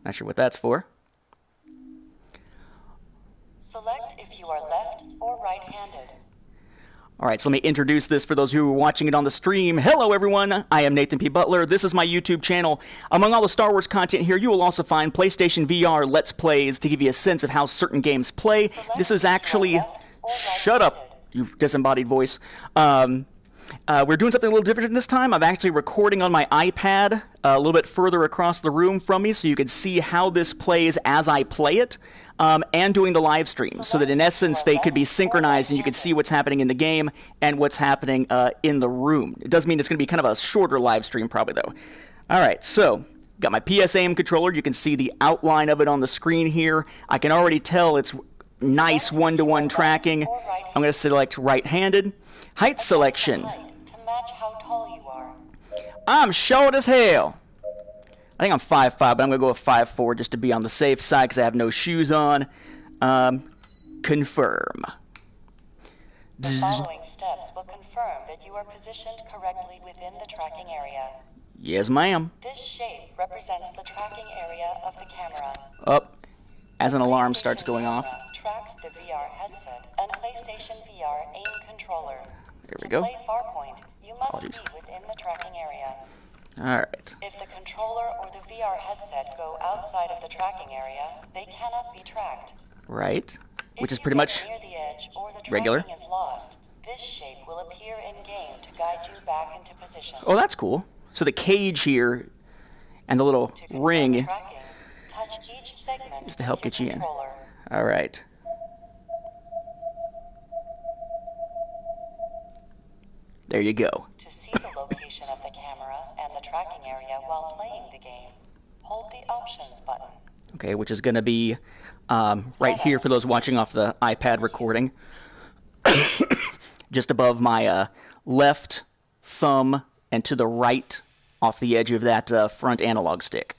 Not sure what that's for. Select if you are left or right-handed. All right, so let me introduce this for those who are watching it on the stream. Hello, everyone. I am Nathan P. Butler. This is my YouTube channel. Among all the Star Wars content here, you will also find PlayStation VR Let's Plays to give you a sense of how certain games play. This is actually... Shut up, you disembodied voice. We're doing something a little different this time. I'm actually recording on my iPad a little bit further across the room from me so you can see how this plays as I play it. And doing the live stream, so that in essence they could be synchronized and you could see what's happening in the game and what's happening in the room. It does mean it's going to be kind of a shorter live stream probably, though. All right, so got my PSAM controller. You can see the outline of it on the screen here. I can already tell it's nice one-to-one tracking. I'm going to select right-handed. Height selection. To match how tall you are. I'm short as hell. I think I'm 5'5", but I'm going to go with 5'4" just to be on the safe side because I have no shoes on. Confirm. The following steps will confirm that you are positioned correctly within the tracking area. Yes, ma'am. This shape represents the tracking area of the camera. Up. As an alarm starts going off. Tracks the VR headset and PlayStation VR aim controller. There we go. To play Farpoint, you must be within the tracking area. Alright. If the controller or the VR headset go outside of the tracking area, they cannot be tracked. Right. Which is pretty much near the edge or the regular. Tracking is lost, this shape will appear in-game to guide you back into position. Oh, that's cool. So the cage here and the little ring tracking, touch each segment just to help get you controller. in. Alright. There you go. To see the location of the camera and the tracking area while playing the game, hold the options button. Okay, which is going to be right here for those watching off the iPad recording. Just above my left thumb and to the right off the edge of that front analog stick.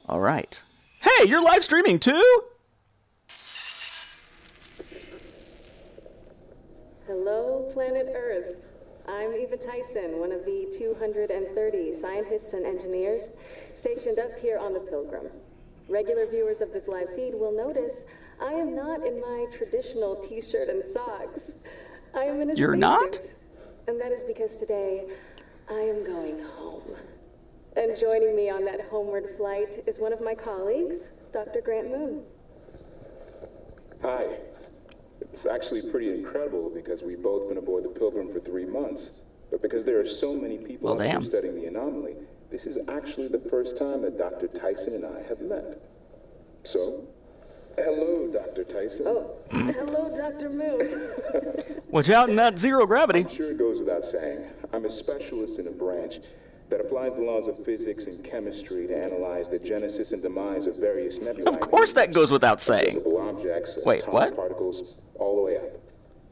All right. Hey, you're live streaming too? Hello, planet Earth. I'm Eva Tyson, one of the 230 scientists and engineers stationed up here on the Pilgrim. Regular viewers of this live feed will notice I am not in my traditional t-shirt and socks. I am in a You're not? spacesuit, and that is because today I am going home. And joining me on that homeward flight is one of my colleagues, Dr. Grant Moon. Hi. It's actually pretty incredible because we've both been aboard the Pilgrim for 3 months. But because there are so many people out here studying the anomaly, this is actually the first time that Dr. Tyson and I have met. So, hello, Dr. Tyson. Oh, hello, Dr. Moon. Watch out in that zero gravity. I'm sure it goes without saying. I'm a specialist in a branch that applies the laws of physics and chemistry to analyze the genesis and demise of various nebulae. Of course that goes without saying. Objects, wait, atomic what? Particles, all the way up.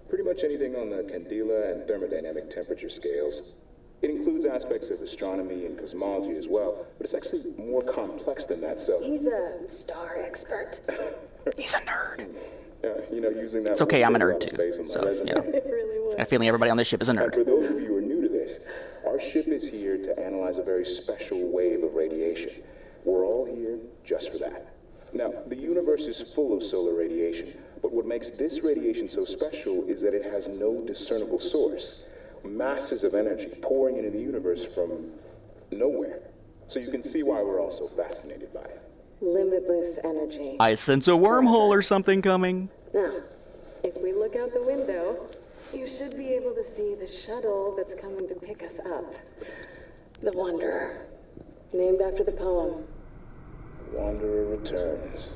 Pretty much anything on the candela and thermodynamic temperature scales. It includes aspects of astronomy and cosmology as well, but it's actually more complex than that, so... He's a star expert. He's a nerd. You know, using that... It's okay, I'm a nerd too. So, you know, It really was. I have a feeling everybody on this ship is a nerd. For those of you who are new to this, our ship is here to analyze a very special wave of radiation. We're all here just for that. Now, the universe is full of solar radiation, but what makes this radiation so special is that it has no discernible source. Masses of energy pouring into the universe from nowhere. So you can see why we're all so fascinated by it. Limitless energy. I sense a wormhole or something coming. Now, if we look out the window, you should be able to see the shuttle that's coming to pick us up. The Wanderer, named after the poem. Wanderer returns.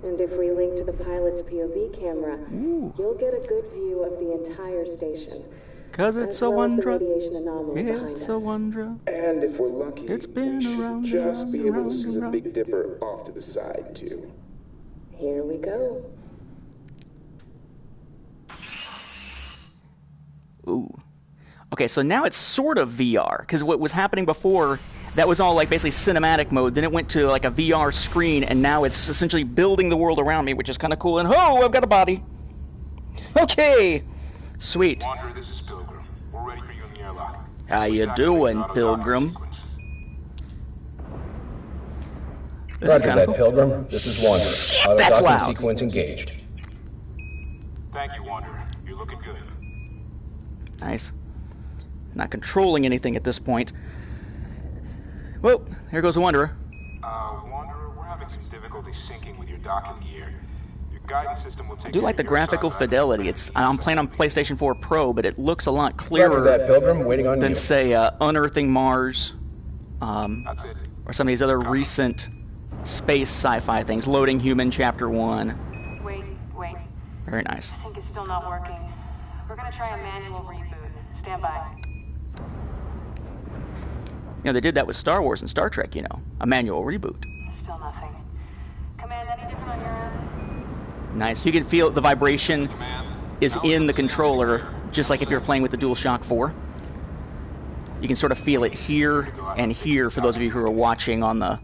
And if we link to the pilot's POV camera, Ooh. you'll get a good view of the entire station. 'Cause it's a as well as the wonder. radiation anomaly behind It's us. a wonder. And if we're lucky, It's been we should around, just around, be able to around, see the around. Big Dipper off to the side, too. Here we go. Ooh. Okay, so now it's sort of VR, because what was happening before, that was all like basically cinematic mode. Then it went to like a VR screen, and now it's essentially building the world around me, which is kind of cool. And oh, I've got a body. Okay, sweet. Wanderer, this is Pilgrim. We're ready for you in the airlock. How you doing, Pilgrim? This Roger is that, cool. Pilgrim. This is Wanderer. Auto that's docking loud. sequence engaged. Thank you, Wanderer. You're looking good. Nice. Not controlling anything at this point. Whoa, here goes the Wanderer. Wanderer, we're having some difficulty syncing with your docking gear. Your guidance system will take I do like the graphical fidelity. I'm playing on PlayStation 4 Pro, but it looks a lot Roger clearer that, Pilgrim. Waiting on than, you. say, Unearthing Mars, That's it. or some of these other recent space sci-fi things. Loading Human Chapter 1. Wait. Very nice. I think it's still not working. We're gonna try a manual reboot. Stand by. You know, they did that with Star Wars and Star Trek, you know. A manual reboot. Still nothing. Command, any different on your end? Nice. You can feel the vibration is in the controller, just like if you're playing with the DualShock 4. You can sort of feel it here and here for those of you who are watching on the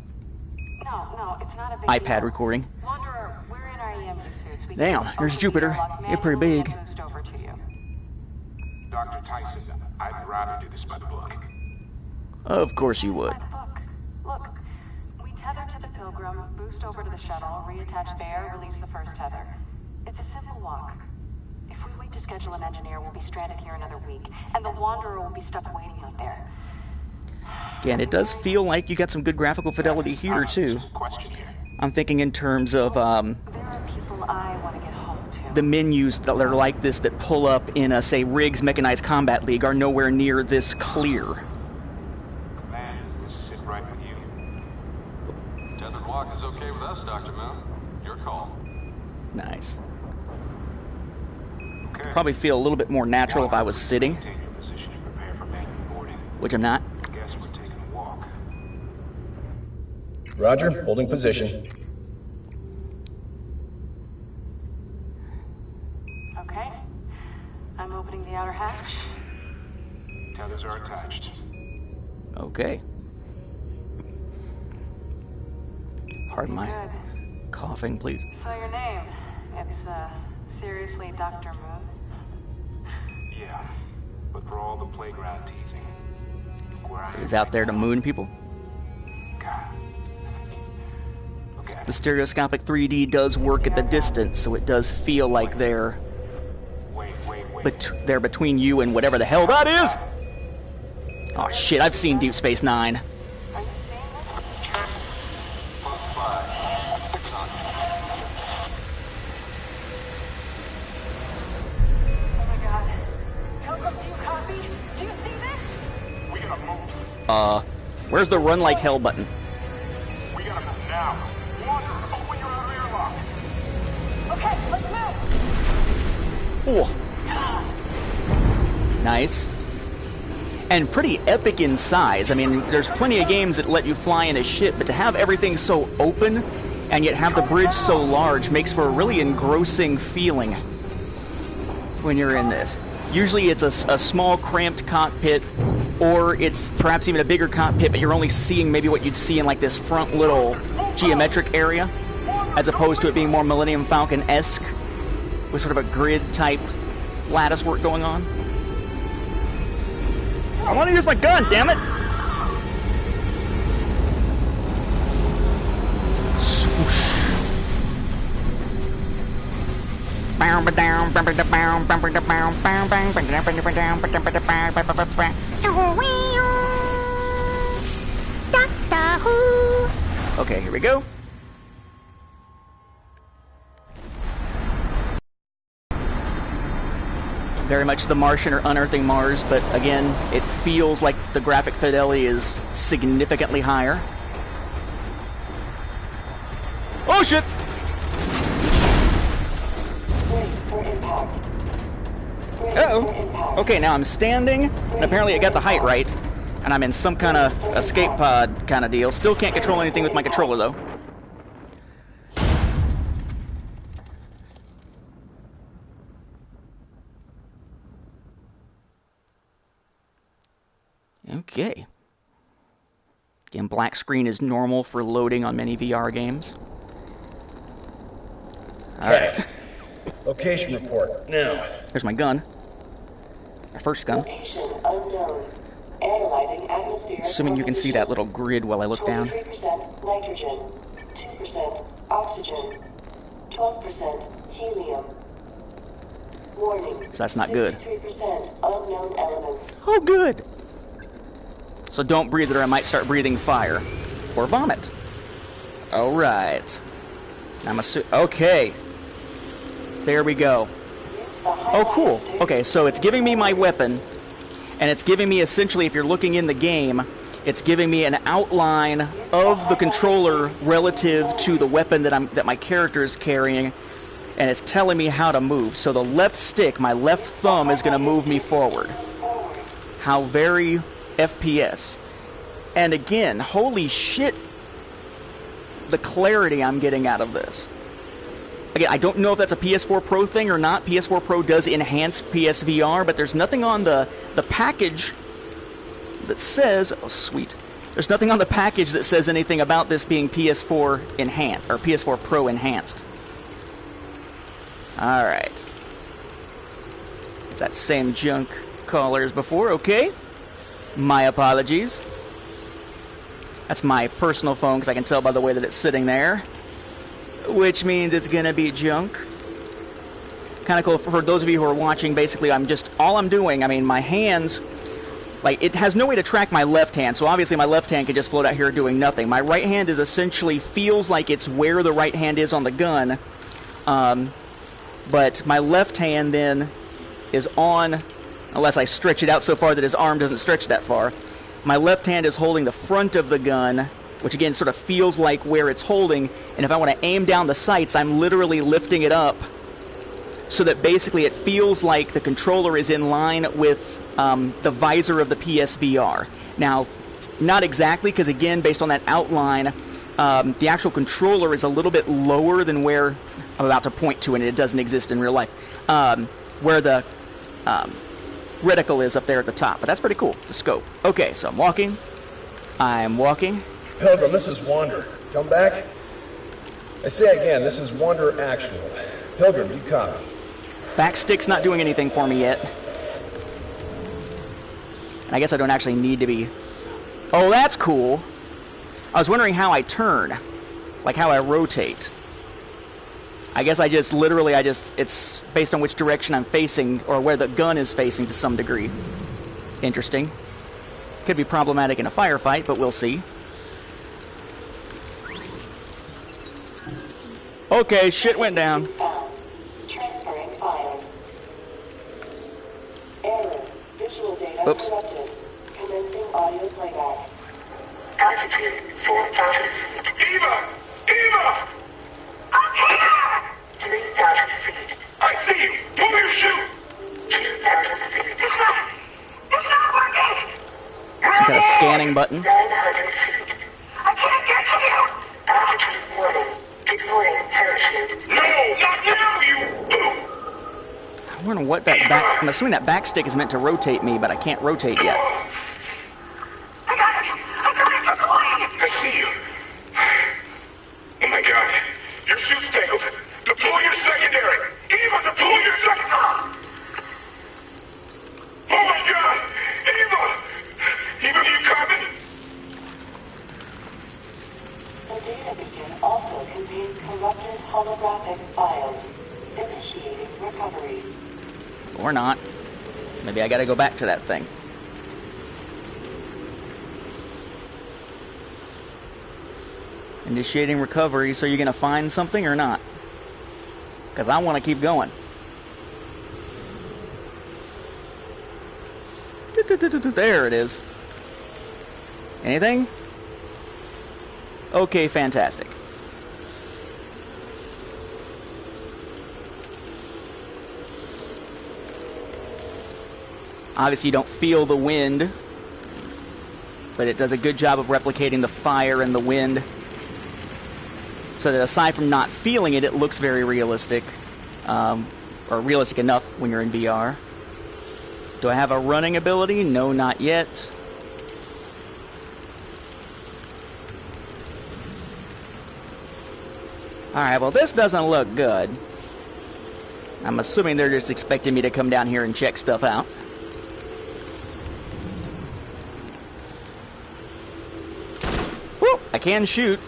No, it's not a big iPad deal. recording. Wanderer, we're in our EMU suits. We Damn, can there's open the Jupiter. airlock You're pretty manually big. and boost over to you. Dr. Tyson, I'd rather do this by the book. Of course you would. By the book. Look, we tether to the Pilgrim, boost over to the shuttle, reattach there, release the first tether. It's a simple walk. If we wait to schedule an engineer, we'll be stranded here another week, and the Wanderer will be stuck waiting out there. Again, it does feel like you got some good graphical fidelity here, too. Question here. I'm thinking in terms of There are people I want to get home to. the menus that are like this that pull up in a, say, Riggs Mechanized Combat League are nowhere near this clear. Command, does this sit right with you? Tethered walk is okay with us, Dr. Moon. Your call. Nice. Okay. Probably feel a little bit more natural if I was sitting, Take your position and prepare for manual boarding. which I'm not. Guess we're taking a walk. Roger. Holding position. Okay. I'm opening the outer hatch. Tethers are attached. Okay. Pardon my Good. coughing, please. So your name, it's, seriously Dr. Moon? Yeah, but for all the playground teasing, where I He's out there to moon people. God. Okay. The stereoscopic 3D does work at the distance, so it does feel like they're they're between you and whatever the hell that is. Oh shit, I've seen Deep Space Nine. Are you seeing this? Oh my god. Pilgrim, do you copy? Do you see this? We gotta move. Where's the run like hell button? We gotta move now. Wanderer, open your outer airlock. Okay, let's move! Oh. Nice. And pretty epic in size. I mean, there's plenty of games that let you fly in a ship, but to have everything so open and yet have the bridge so large makes for a really engrossing feeling when you're in this. Usually it's a small, cramped cockpit, or it's perhaps even a bigger cockpit, but you're only seeing maybe what you'd see in like this front little geometric area, as opposed to it being more Millennium Falcon-esque, with sort of a grid-type lattice work going on. I want to use my gun, damn it! Swoosh. Okay, here we go. Very much The Martian or Unearthing Mars, but again, it feels like the graphic fidelity is significantly higher. Oh shit! Brace for impact. Brace Uh-oh. for impact. Okay, now I'm standing, and apparently I got the height right, and I'm in some kind of escape pod kind of deal. Still can't control anything with my controller, though. Okay. Again, black screen is normal for loading on many VR games. Alright. Location report. Now. There's my gun. My first gun. Location unknown. Analyzing atmosphere. Assuming you can see that little grid while I look down. 23% nitrogen. 2% oxygen, 12% helium. Warning. So that's not good. 63% unknown elements. Oh, good. So don't breathe it or I might start breathing fire. Or vomit. Alright. Okay. There we go. Oh, cool. Okay, so it's giving me my weapon. And it's giving me, essentially, if you're looking in the game, it's giving me an outline of the controller relative to the weapon that my character is carrying. And it's telling me how to move. So the left stick, my left thumb, is going to move me forward. How very FPS. And again, holy shit, the clarity I'm getting out of this. Again, I don't know if that's a PS4 Pro thing or not. PS4 Pro does enhance PSVR, but there's nothing on the package that says... Oh, sweet. There's nothing on the package that says anything about this being PS4 enhanced, or PS4 Pro enhanced. Alright. It's that same junk caller as before, okay. My apologies. That's my personal phone, because I can tell by the way that it's sitting there. Which means it's gonna be junk. Kind of cool. For those of you who are watching, basically all I'm doing, I mean, my hands, like, it has no way to track my left hand, so obviously my left hand can just float out here doing nothing. My right hand is essentially, feels like it's where the right hand is on the gun, but my left hand then is on, unless I stretch it out so far that his arm doesn't stretch that far. My left hand is holding the front of the gun, which again sort of feels like where it's holding, and if I want to aim down the sights, I'm literally lifting it up so that basically it feels like the controller is in line with the visor of the PSVR. Now, not exactly, because again, based on that outline, the actual controller is a little bit lower than where I'm about to point to, and it doesn't exist in real life, where the reticle is up there at the top. But that's pretty cool, the scope. Okay, so I'm walking. Pilgrim, this is Wander. Come back? I say again, this is Wander Actual. Pilgrim, you copy? Back stick's not doing anything for me yet. And I guess I don't actually need to be... Oh, that's cool. I was wondering how I turn. Like how I rotate. I guess it's based on which direction I'm facing, or where the gun is facing to some degree. Interesting. Could be problematic in a firefight, but we'll see. Okay, shit went down. Transferring files. Error. Visual data Oops. corrupted. Commencing audio playback. Altitude 4,000 feet. Eva! Eva! I'm here! 3,000 feet. I see you! Pull your chute! 2,000 feet. It's not working! Some kind of scanning button. 900 feet. I can't get to you! Altitude warning. Deploying parachute. No! Not now, you boom! I wonder what that back... I'm assuming that back stick is meant to rotate me, but I can't rotate yet. I got it deployed! I see you. Oh my god. Your chute's tangled. Deploy your secondary! Eva, deploy your second... Oh my god! Eva! Eva, you copy? The data beacon also contains corrupted holographic files. Initiating recovery. Or not. Maybe I gotta go back to that thing. Initiating recovery, so you're gonna find something or not? Because I want to keep going. There it is. Anything? Okay, fantastic. Obviously you don't feel the wind, but it does a good job of replicating the fire and the wind, so that aside from not feeling it, it looks very realistic, or realistic enough when you're in VR. Do I have a running ability? No, not yet. Alright, well this doesn't look good. I'm assuming they're just expecting me to come down here and check stuff out. Woo! I can shoot.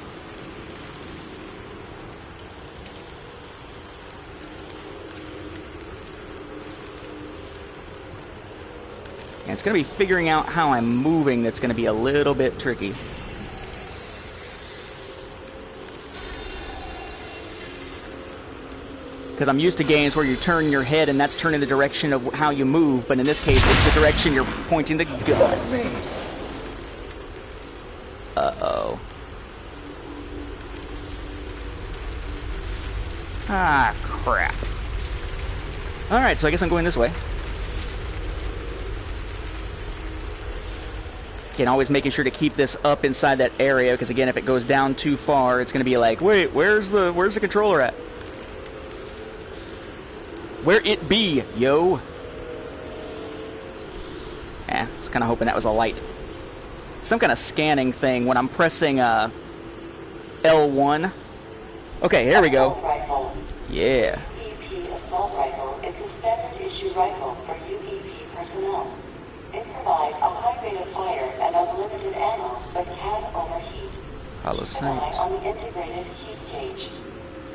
it's going to be figuring out how I'm moving that's going to be a little bit tricky. Because I'm used to games where you turn your head and that's turning the direction of how you move, but in this case, it's the direction you're pointing the gun. Uh-oh. Ah, crap. Alright, so I guess I'm going this way. Again, always making sure to keep this up inside that area, because again, if it goes down too far, it's going to be like, wait, where's the controller at? Where it be, yo? Just kind of hoping that was a light. Some kind of scanning thing when I'm pressing L1. Okay, here we go. Rifle. Yeah. UEP assault rifle is the standard issue rifle for UEP personnel. It provides a high rate of fire and unlimited ammo, but can overheat. Hollow Keep an eye sights. on the integrated heat gauge.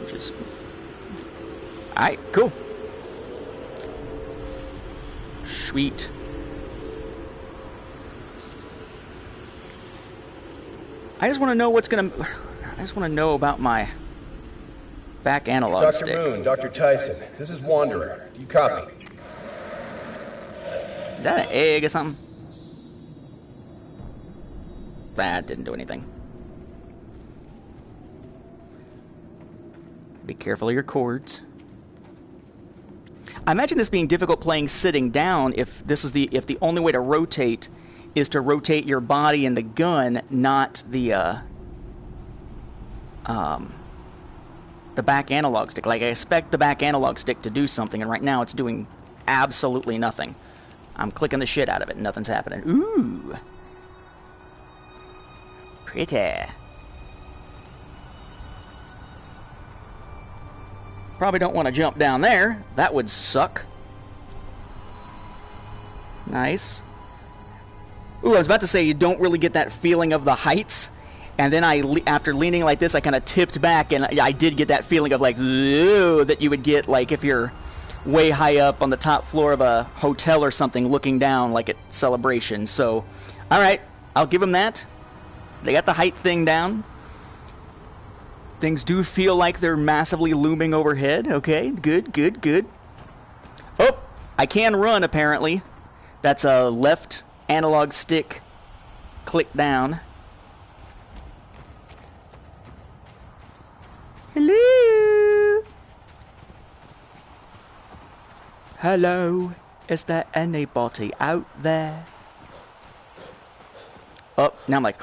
Just... Alright, cool. Sweet. I just want to know what's gonna... I just want to know about my back analog Dr. stick. Moon, Dr. Tyson, this is Wanderer. Do you copy? Is that an egg or something? That didn't do anything. Be careful of your cords. I imagine this being difficult playing sitting down if the only way to rotate is to rotate your body and the gun, not the back analog stick. Like, I expect the back analog stick to do something, and right now it's doing absolutely nothing. I'm clicking the shit out of it and nothing's happening. Ooh. Pretty. Probably don't want to jump down there. That would suck. Nice. Ooh, I was about to say you don't really get that feeling of the heights. And then after leaning like this, I kind of tipped back, and I did get that feeling of like, ooh, that you would get like if you're way high up on the top floor of a hotel or something looking down like at Celebration. So, alright, I'll give them that. They got the height thing down. Things do feel like they're massively looming overhead. Okay, good, good, good. Oh, I can run apparently. That's a left analog stick click down. Hello? Hello? Is there anybody out there? Oh, now I'm like...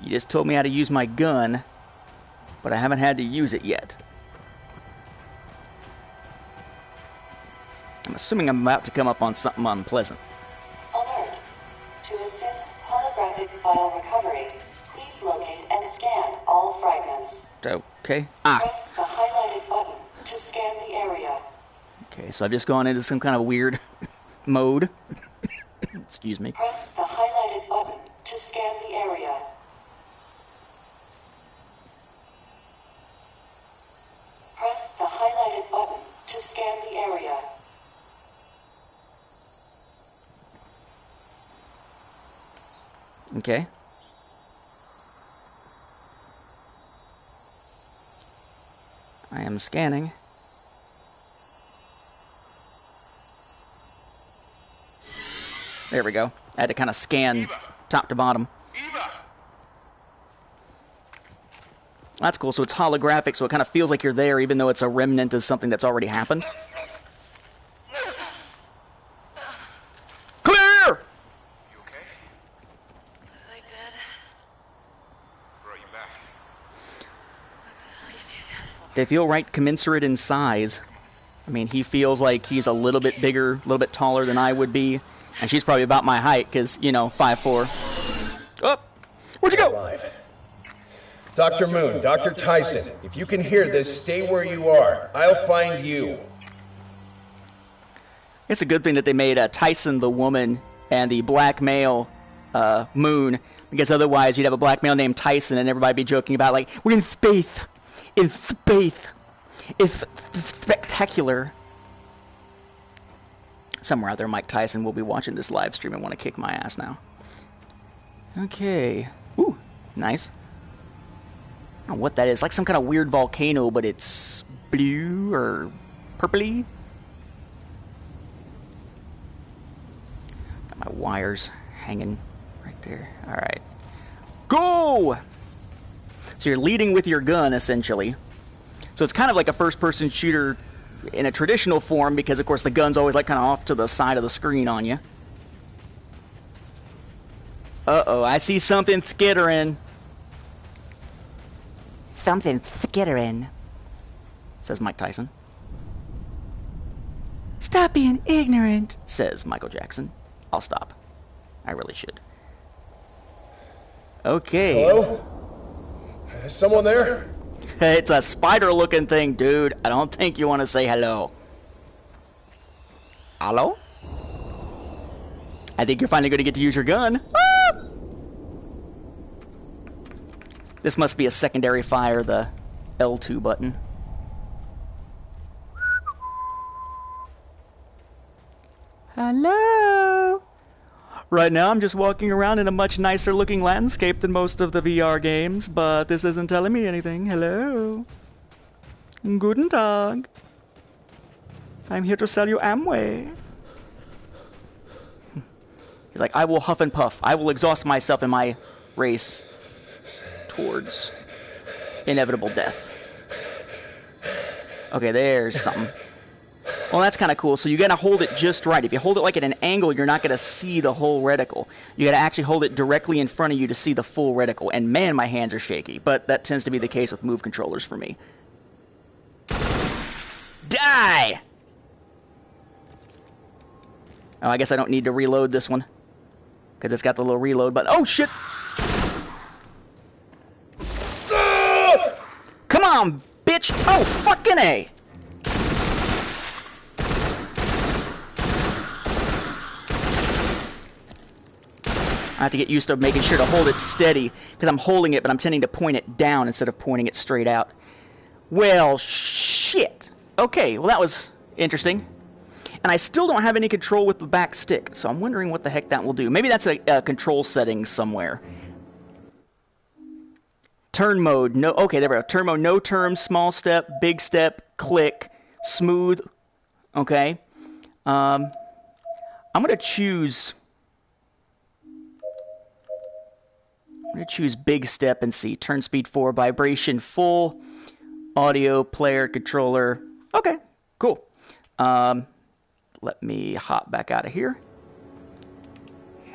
You just told me how to use my gun, but I haven't had to use it yet. I'm assuming I'm about to come up on something unpleasant. Alert. To assist holographic file recovery, please locate and scan all fragments. Okay. Press the highlighted button to scan the area. Okay, so I've just gone into some kind of weird mode. Excuse me. Press the highlighted button to scan the area. Press the highlighted button to scan the area. Okay. I am scanning. There we go. I had to kind of scan top to bottom. That's cool. So it's holographic, so it kind of feels like you're there, even though it's a remnant of something that's already happened. Clear! You okay? Was I dead? Brought you back. What the hell you do that for? They feel right commensurate in size. I mean, he feels like he's a little bit bigger, a little bit taller than I would be. And she's probably about my height, because, you know, 5'4". Oh! Where'd you go? Alive. Dr. Moon, Dr. Tyson, if you can hear this, stay where you are. I'll find you. It's a good thing that they made Tyson the woman and the black male Moon, because otherwise you'd have a black male named Tyson and everybody be joking about, like, we're in space. In space. If spectacular. Somewhere out there, Mike Tyson will be watching this live stream and want to kick my ass now. Okay. Ooh, nice. I don't know what that is. Like some kind of weird volcano, but it's blue or purpley. Got my wires hanging right there. All right. Go! So you're leading with your gun, essentially. So it's kind of like a first-person shooter in a traditional form, because, of course, the gun's always like kind of off to the side of the screen on you. Uh-oh, I see something skittering. Something skittering, says Mike Tyson. Stop being ignorant, says Michael Jackson. I'll stop. I really should. Okay. Hello? Is someone there? It's a spider-looking thing, dude. I don't think you want to say hello. Hello? I think you're finally going to get to use your gun. Ah! This must be a secondary fire, the L2 button. Hello? Right now I'm just walking around in a much nicer looking landscape than most of the VR games, but this isn't telling me anything. Hello? Guten Tag. I'm here to sell you Amway. He's like, I will huff and puff. I will exhaust myself in my race towards inevitable death. Okay, there's something. Well, that's kind of cool. So you got to hold it just right. If you hold it like at an angle, you're not going to see the whole reticle. You got to actually hold it directly in front of you to see the full reticle. And man, my hands are shaky. But that tends to be the case with Move controllers for me. Die! Oh, I guess I don't need to reload this one, because it's got the little reload button. Oh, shit! Come on, bitch! Oh, fucking A! I have to get used to making sure to hold it steady, because I'm holding it, but I'm tending to point it down instead of pointing it straight out. Well, shit. Okay, well that was interesting. And I still don't have any control with the back stick, so I'm wondering what the heck that will do. Maybe that's a control setting somewhere. Turn mode, no, okay, there we go. Turn mode, no turn, small step, big step, click, smooth. Okay. I'm going to choose... I'm going to choose big step and see. Turn speed 4, vibration full, audio, player, controller. Okay, cool. Let me hop back out of here.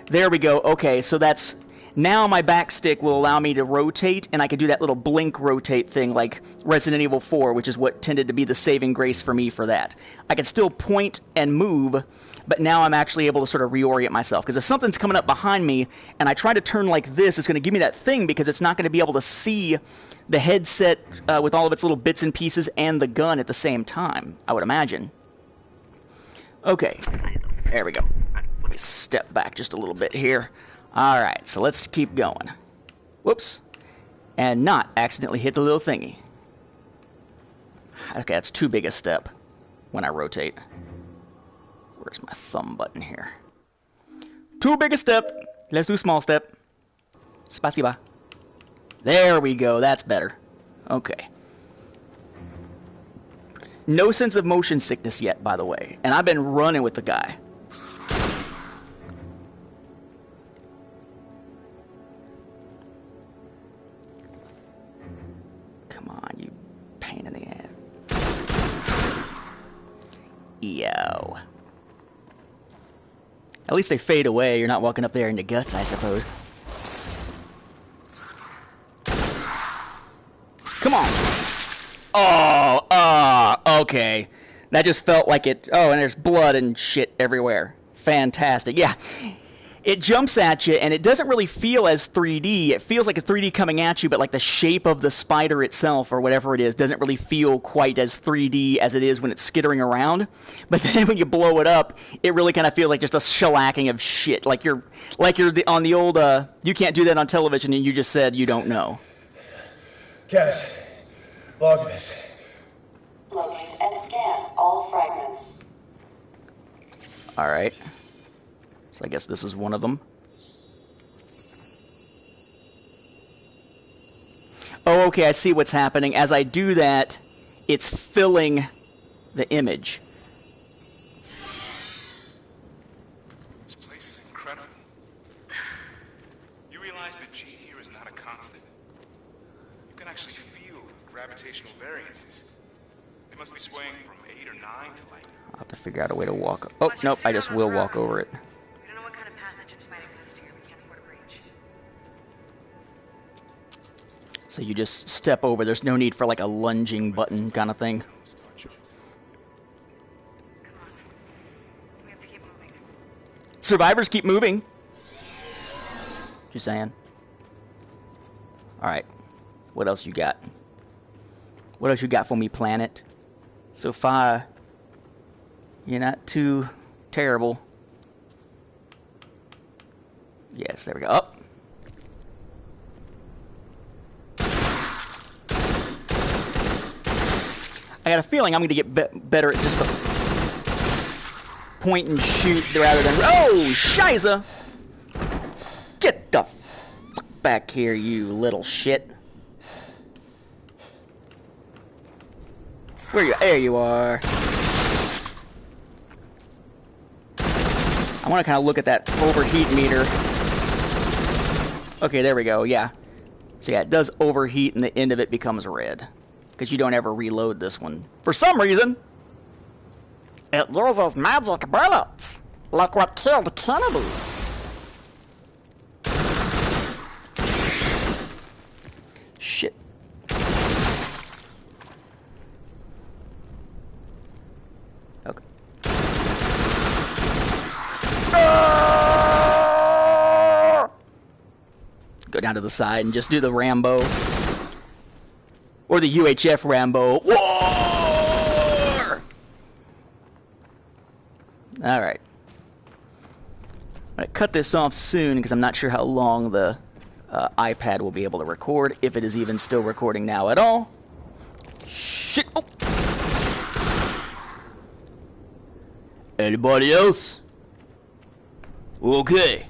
There we go. Okay, so that's... Now my back stick will allow me to rotate, and I can do that little blink rotate thing like Resident Evil 4, which is what tended to be the saving grace for me for that. I can still point and move, but now I'm actually able to sort of reorient myself. Because if something's coming up behind me, and I try to turn like this, it's going to give me that thing, because it's not going to be able to see the headset with all of its little bits and pieces and the gun at the same time, I would imagine. Okay, there we go. Let me step back just a little bit here. Alright, so let's keep going. Whoops. And not accidentally hit the little thingy. Okay, that's too big a step when I rotate. Where's my thumb button here? Too big a step. Let's do small step. Spasiba. There we go, that's better. Okay. No sense of motion sickness yet, by the way. And I've been running with the guy. Come on, you pain in the ass. Yo. At least they fade away. You're not walking up there in the guts, I suppose. Come on. Oh, okay. That just felt like it... Oh, and there's blood and shit everywhere. Fantastic. Yeah. It jumps at you, and it doesn't really feel as 3D. It feels like a 3D coming at you, but like the shape of the spider itself, or whatever it is, doesn't really feel quite as 3D as it is when it's skittering around. But then when you blow it up, it really kind of feels like just a shellacking of shit. Like you're on the old... you can't do that on television, and you just said you don't know. Cass, log this. locate and scan all fragments. Alright. So I guess this is one of them. Oh, okay, I see what's happening. As I do that, it's filling the image. This place is incredible. You realize that G here is not a constant. You can actually feel gravitational variances. They must be swaying from 8 or 9 to like... I'll have to figure out a way to walk. Oh, nope, I just will walk over it. We don't know what kind of pathogens might exist here. We can't afford a breach. So you just step over. There's no need for like a lunging button kind of thing. Come on. We have to keep moving. Survivors keep moving. Just saying. Alright. What else you got? What else you got for me, planet? So far, you're not too terrible. Yes, there we go. Up. I got a feeling I'm going to get better at just the point and shoot rather than... Oh, shiza! Get the fuck back here, you little shit. Where are you? There you are. I want to kind of look at that overheat meter. Okay, there we go, yeah. So yeah, it does overheat and the end of it becomes red. Because you don't ever reload this one. For some reason. It uses magic bullets, like what killed Kennedy. Shit. Okay. Go down to the side and just do the Rambo. Or the UHF Rambo. War! Alright. I'm going to cut this off soon because I'm not sure how long the iPad will be able to record, if it is even still recording now at all. Shit! Oh. Anybody else? Okay.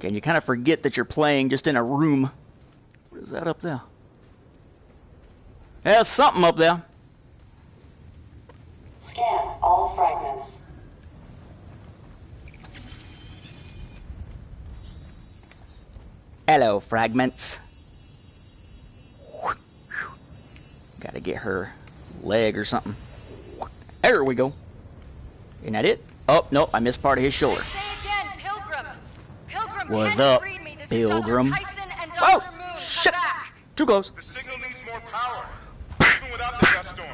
And you kind of forget that you're playing just in a room. What is that up there? There's something up there. Scan all fragments. Hello, fragments. Gotta get her leg or something. There we go. Isn't that it? Oh, no, I missed part of his shoulder. What's up, Pilgrim? Oh, shit! Too close. The signal needs more power, even without the dust storm.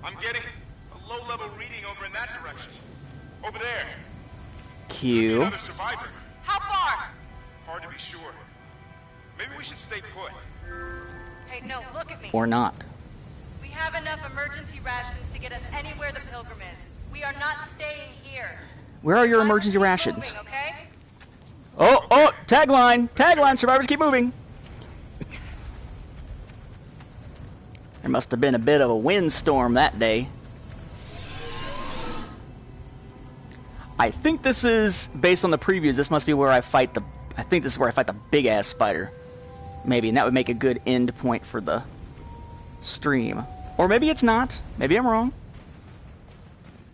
I'm getting a low-level reading over in that direction. Over there. Q. Another survivor. How far? Hard to be sure. Maybe we should stay put. Hey, no, look at me. Or not. We have enough emergency rations to get us anywhere the Pilgrim is. We are not staying here. Where are your emergency rations? Moving, okay? Oh, tagline! Tagline, survivors keep moving! There must have been a bit of a windstorm that day. I think this is, based on the previews, this must be where I fight the... I think this is where I fight the big-ass spider. Maybe, and that would make a good end point for the stream. Or maybe it's not. Maybe I'm wrong.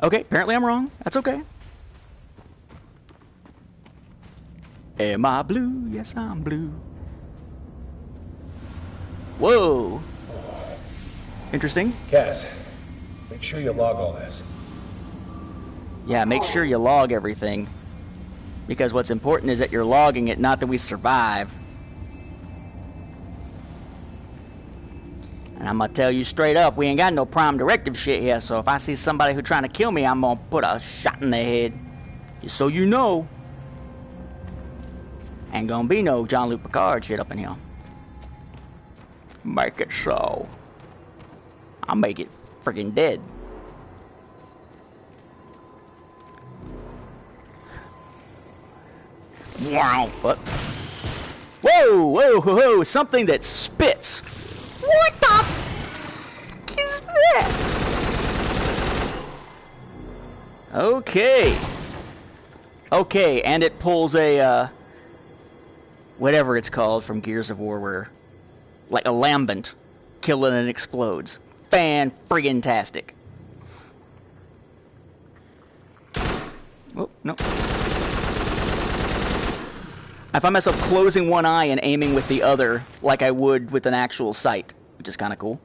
Okay, apparently I'm wrong. That's okay. Am I blue? Yes, I'm blue. Whoa. Interesting. Cass, make sure you log all this. Yeah, make sure you log everything. Because what's important is that you're logging it, not that we survive. And I'm gonna tell you straight up, we ain't got no prime directive shit here, so if I see somebody who's trying to kill me, I'm gonna put a shot in their head. Just so you know. Ain't gonna be no Jean-Luc Picard shit up in here. Make it so. I'll make it freaking dead. Wow. What? Whoa, whoa, whoa, whoa, something that spits. What the f is that? Okay. Okay, and it pulls a, whatever it's called from Gears of War, where, like a lambent, kill it and it explodes. Fan-friggin-tastic. Oh, no. I find myself closing one eye and aiming with the other like I would with an actual sight, which is kind of cool.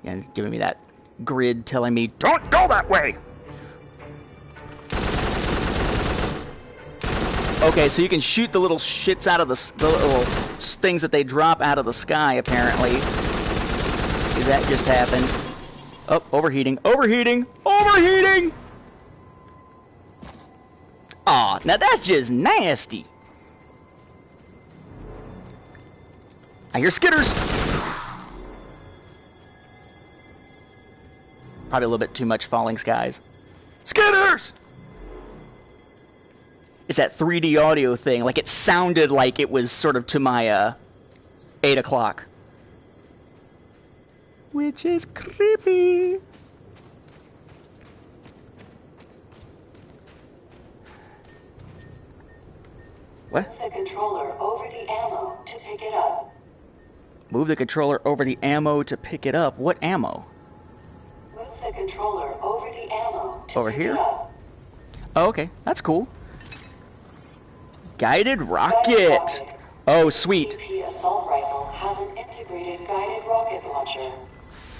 Yeah, it's giving me that grid telling me, don't go that way! Okay, so you can shoot the little shits out of the little things that they drop out of the sky, apparently. That just happened. Oh, overheating, overheating, overheating! Aw, now that's just nasty. I hear skitters. Probably a little bit too much falling skies. Skitters! It's that 3D audio thing. Like, it sounded like it was sort of to my, 8 o'clock. Which is creepy. What? Move the controller over the ammo to pick it up. Move the controller over the ammo to pick it up. What ammo? Move the controller over the ammo to Over pick here? it up. Oh, okay. That's cool. Guided rocket. Oh, sweet. EP assault rifle has an integrated guided rocket launcher.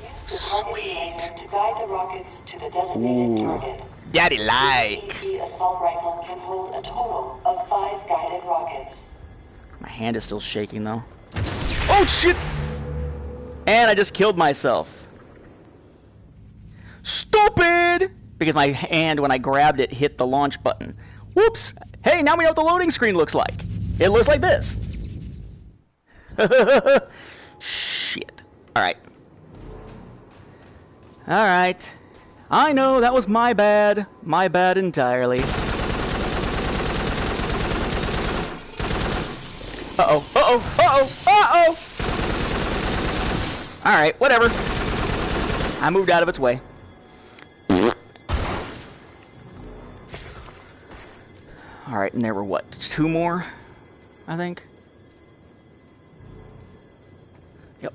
Use the target laser to guide the rockets to the designated target. Daddy like. The EP assault rifle can hold a total of 5 guided rockets. My hand is still shaking, though. Oh, shit! And I just killed myself. Stupid! Because my hand, when I grabbed it, hit the launch button. Whoops! Hey, now we know what the loading screen looks like. It looks like this. Shit. Alright. Alright. I know, that was my bad. My bad entirely. Uh-oh, uh-oh, uh-oh, uh-oh! Alright, whatever. I moved out of its way. Alright, and there were what? 2 more? I think? Yep.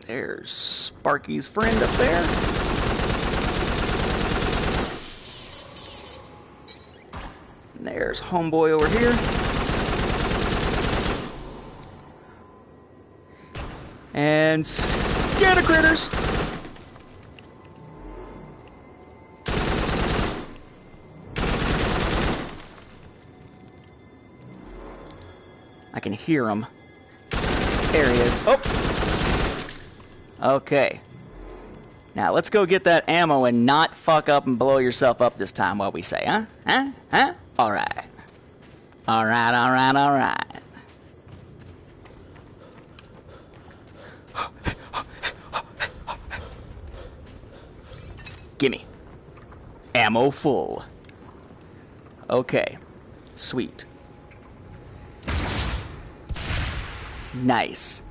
There's Sparky's friend up there. And there's homeboy over here. And scatter critters! I can hear him. There he is. Oh! Okay. Now, let's go get that ammo and not fuck up and blow yourself up this time, what we say, huh? Huh? Huh? Alright. Alright, alright, alright. Gimme. Ammo full. Okay. Sweet. Nice.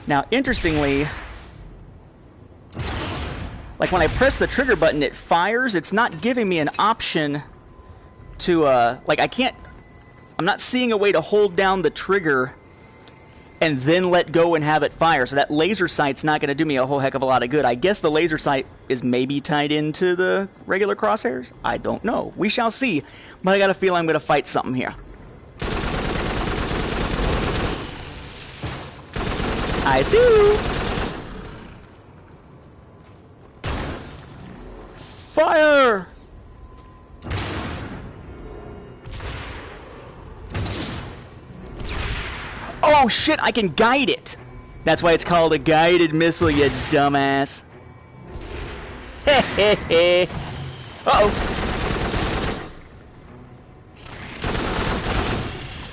Now, interestingly, like when I press the trigger button, it fires. It's not giving me an option to, like I'm not seeing a way to hold down the trigger and then let go and have it fire. So that laser sight's not going to do me a whole heck of a lot of good. I guess the laser sight is maybe tied into the regular crosshairs. I don't know. We shall see. But I got a feeling I'm going to fight something here. I see you. Fire! Oh shit, I can guide it. That's why it's called a guided missile, you dumbass. Hehehe. Uh-oh.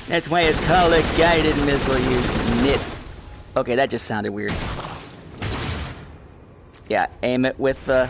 That's why it's called a guided missile, you nit. Okay, that just sounded weird. Yeah, aim it with the...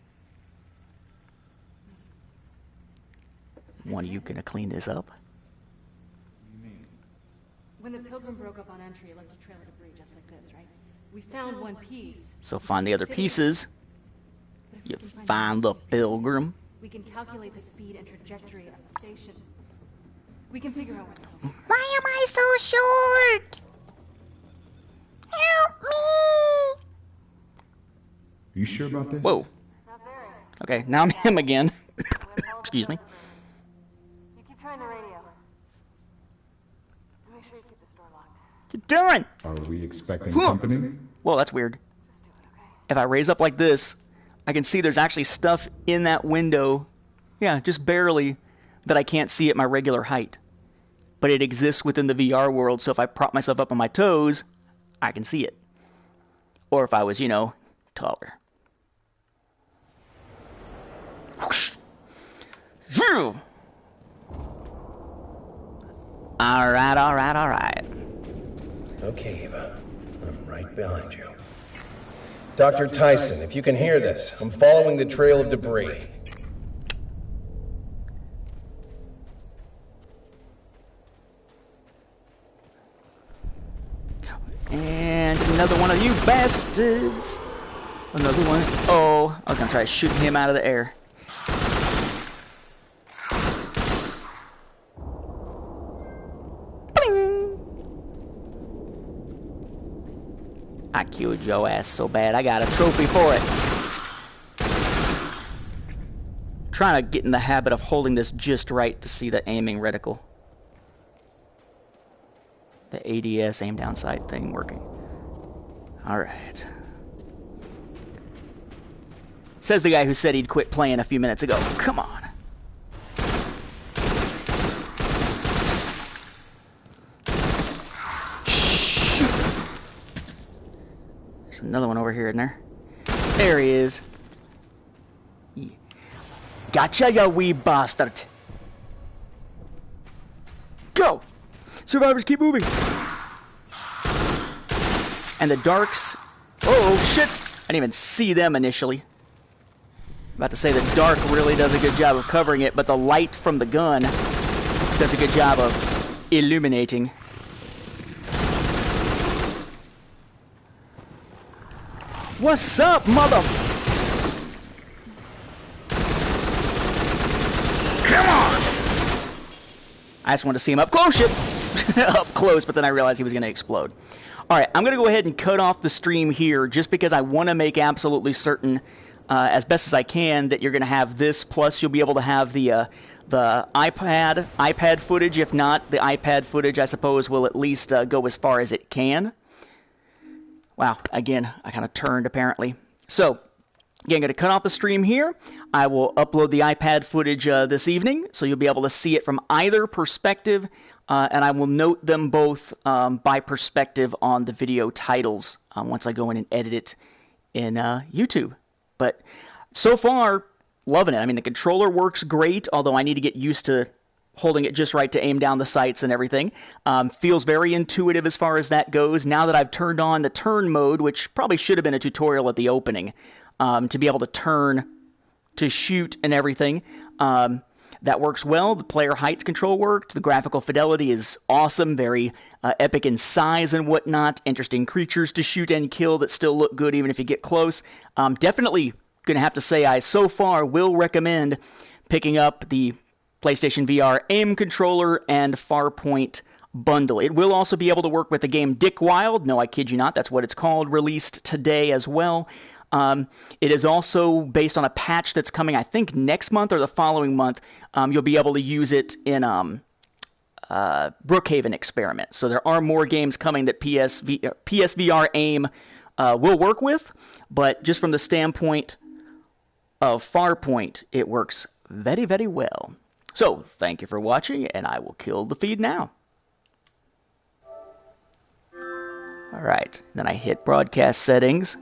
One of you gonna clean this up? When the Pilgrim broke up on entry, it left a trail of debris just like this, right? We found one piece. So find the other pieces. You find the Pilgrim. We can calculate the speed and trajectory of the station. We can figure out what. Why am I so short? Help me! You sure about this? Whoa. Okay, now I'm him again. Excuse me. You keep trying the radio. Make sure you keep this door locked. What you doing? Are we expecting company? Whoa, that's weird. If I raise up like this, I can see there's actually stuff in that window. Yeah, just barely, that I can't see at my regular height. But it exists within the VR world, so if I prop myself up on my toes, I can see it. Or if I was, you know, taller. Whoosh. Phew. Alright. Okay, Eva. I'm right behind you. Dr. Tyson, if you can hear this, I'm following the trail of debris. And another one of you bastards. Another one. Oh, I was going to try shooting him out of the air. Bling! I killed your ass so bad, I got a trophy for it. Trying to get in the habit of holding this just right to see the aiming reticle. The ADS aim down sight thing working. Alright. Says the guy who said he'd quit playing a few minutes ago. Come on. Shoot. There's another one over here, isn't there? There he is. Gotcha, you wee bastard. Go! Survivors, keep moving. And the darks. Oh, shit. I didn't even see them initially. About to say the dark really does a good job of covering it, but the light from the gun does a good job of illuminating. What's up, mother? Come on! I just wanted to see him up close, shit. Up close, but then I realized he was going to explode. Alright, I'm going to go ahead and cut off the stream here just because I want to make absolutely certain, as best as I can, that you're going to have this, plus you'll be able to have the iPad footage. If not, the iPad footage, I suppose, will at least go as far as it can. Wow, again, I kind of turned, apparently. So, again, I'm going to cut off the stream here. I will upload the iPad footage this evening, so you'll be able to see it from either perspective, and I will note them both by perspective on the video titles once I go in and edit it in YouTube. But so far, loving it. I mean, the controller works great, although I need to get used to holding it just right to aim down the sights and everything. Feels very intuitive as far as that goes. Now that I've turned on the turn mode, which probably should have been a tutorial at the opening, to be able to turn to shoot and everything. That works well. The player heights control worked. The graphical fidelity is awesome, very epic in size and whatnot. Interesting creatures to shoot and kill that still look good even if you get close. Definitely going to have to say I so far will recommend picking up the PlayStation VR aim controller and Farpoint bundle. It will also be able to work with the game Dick Wild. No, I kid you not. That's what it's called. Released today as well. It is also based on a patch that's coming, I think, next month or the following month. You'll be able to use it in Brookhaven Experiment. So there are more games coming that PSVR AIM will work with, but just from the standpoint of Farpoint, it works very, very well. So, thank you for watching, and I will kill the feed now. Alright, then I hit broadcast settings.